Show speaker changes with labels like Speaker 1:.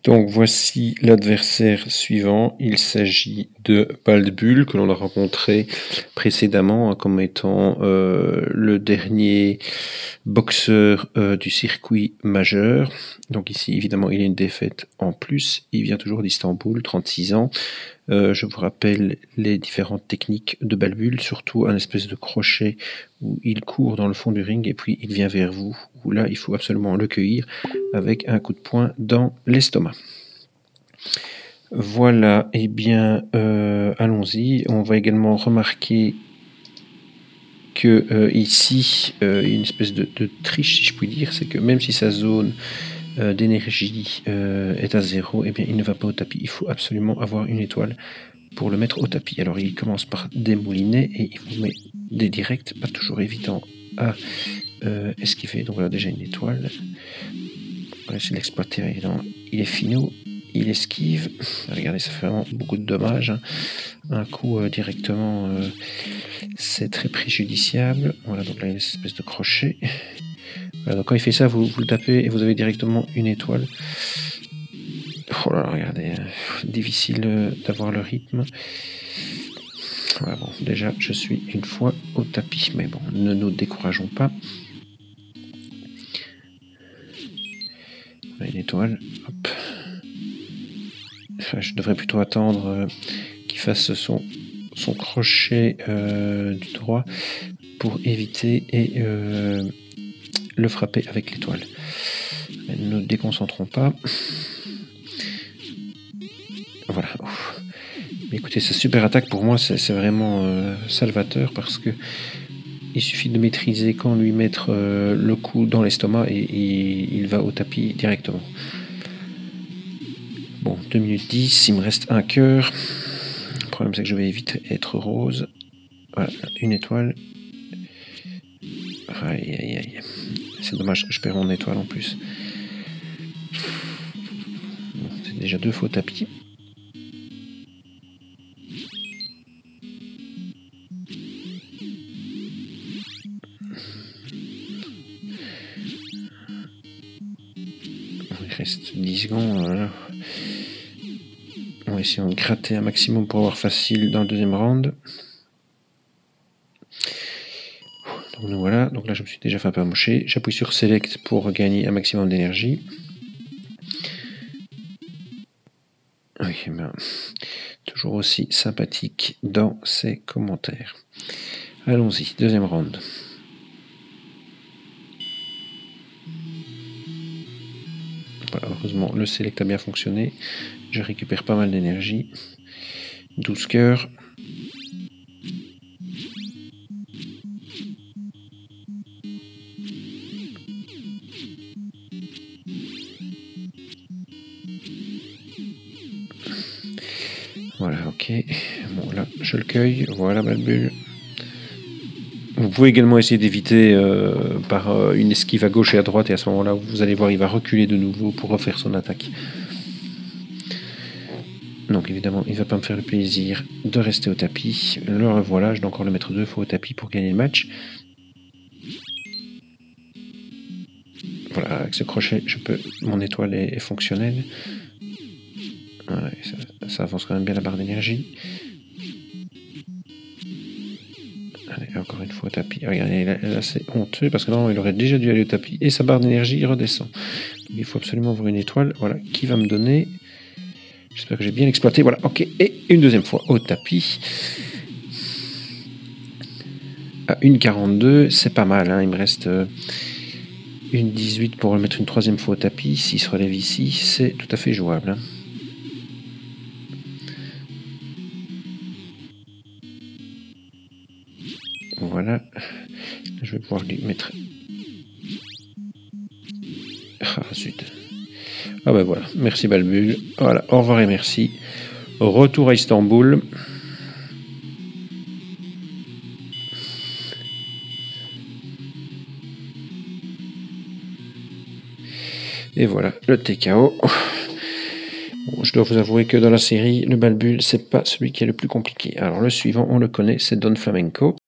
Speaker 1: Donc voici l'adversaire suivant, il s'agit de Balbull que l'on a rencontré précédemment comme étant le dernier boxeur du circuit majeur. Donc ici évidemment il a une défaite en plus, il vient toujours d'Istanbul, 36 ans. Je vous rappelle les différentes techniques de Balbull, surtout un espèce de crochet où il court dans le fond du ring et puis il vient vers vous, où là il faut absolument le cueillir avec un coup de poing dans l'estomac. Voilà, et bien allons-y. On va également remarquer que ici, une espèce de triche, si je puis dire, c'est que même si sa zone d'énergie est à 0, eh bien il ne va pas au tapis. Il faut absolument avoir une étoile pour le mettre au tapis. Alors il commence par démouliner et il vous met des directs, pas toujours évident à esquiver. Donc voilà déjà une étoile. On va essayer de l'exploiter, évidemment. Il est finot, il esquive. Regardez, ça fait vraiment beaucoup de dommages. Hein. Un coup directement, c'est très préjudiciable. Voilà, donc là il y a une espèce de crochet. Voilà, donc quand il fait ça, vous le tapez et vous avez directement une étoile. Oh là là, regardez, difficile d'avoir le rythme. Voilà, bon, déjà, je suis une fois au tapis, mais bon, ne nous décourageons pas. Voilà, une étoile, hop. Enfin, je devrais plutôt attendre qu'il fasse son crochet du droit pour éviter et le frapper avec l'étoile. Ne nous déconcentrons pas. Voilà. Mais écoutez, cette super attaque pour moi c'est vraiment salvateur parce que il suffit de maîtriser quand lui mettre le coup dans l'estomac et il va au tapis directement. Bon, 2 minutes 10, il me reste un cœur. Le problème c'est que je vais vite être rose. Voilà, une étoile. Aïe aïe aïe. C'est dommage que je perds mon étoile en plus. Bon, c'est déjà 2 fois au tapis. Il reste 10 secondes. Voilà. On va essayer de gratter un maximum pour avoir facile dans le deuxième round. Donc voilà, donc là je me suis déjà fait un peu amocher. J'appuie sur Select pour gagner un maximum d'énergie. Oui, ben, toujours aussi sympathique dans ses commentaires. Allons-y, deuxième round. Voilà, heureusement, le Select a bien fonctionné. Je récupère pas mal d'énergie. 12 cœurs. Voilà, ok. Bon, là, je le cueille. Voilà, Balbull. Vous pouvez également essayer d'éviter par une esquive à gauche et à droite. Et à ce moment-là, vous allez voir, il va reculer de nouveau pour refaire son attaque. Donc évidemment, il ne va pas me faire le plaisir de rester au tapis. Le revoilà, je dois encore le mettre 2 fois au tapis pour gagner le match. Voilà, avec ce crochet, mon étoile est fonctionnelle. Ouais, ça avance quand même bien la barre d'énergie. Allez, encore une fois au tapis. Regardez, là c'est honteux parce que non, il aurait déjà dû aller au tapis. Et sa barre d'énergie redescend. Donc, il faut absolument avoir une étoile. Voilà, qui va me donner. J'espère que j'ai bien exploité. Voilà, ok. Et une deuxième fois au tapis. À 1,42, c'est pas mal. Hein. Il me reste 1,18 pour le mettre une troisième fois au tapis. S'il se relève ici, c'est tout à fait jouable. Hein. Voilà. Je vais pouvoir lui mettre... Ah, zut. Ah ben voilà. Merci Balbull. Voilà. Au revoir et merci. Retour à Istanbul. Et voilà, le TKO. Bon, je dois vous avouer que dans la série, le Balbull, c'est pas celui qui est le plus compliqué. Alors le suivant, on le connaît, c'est Don Flamenco.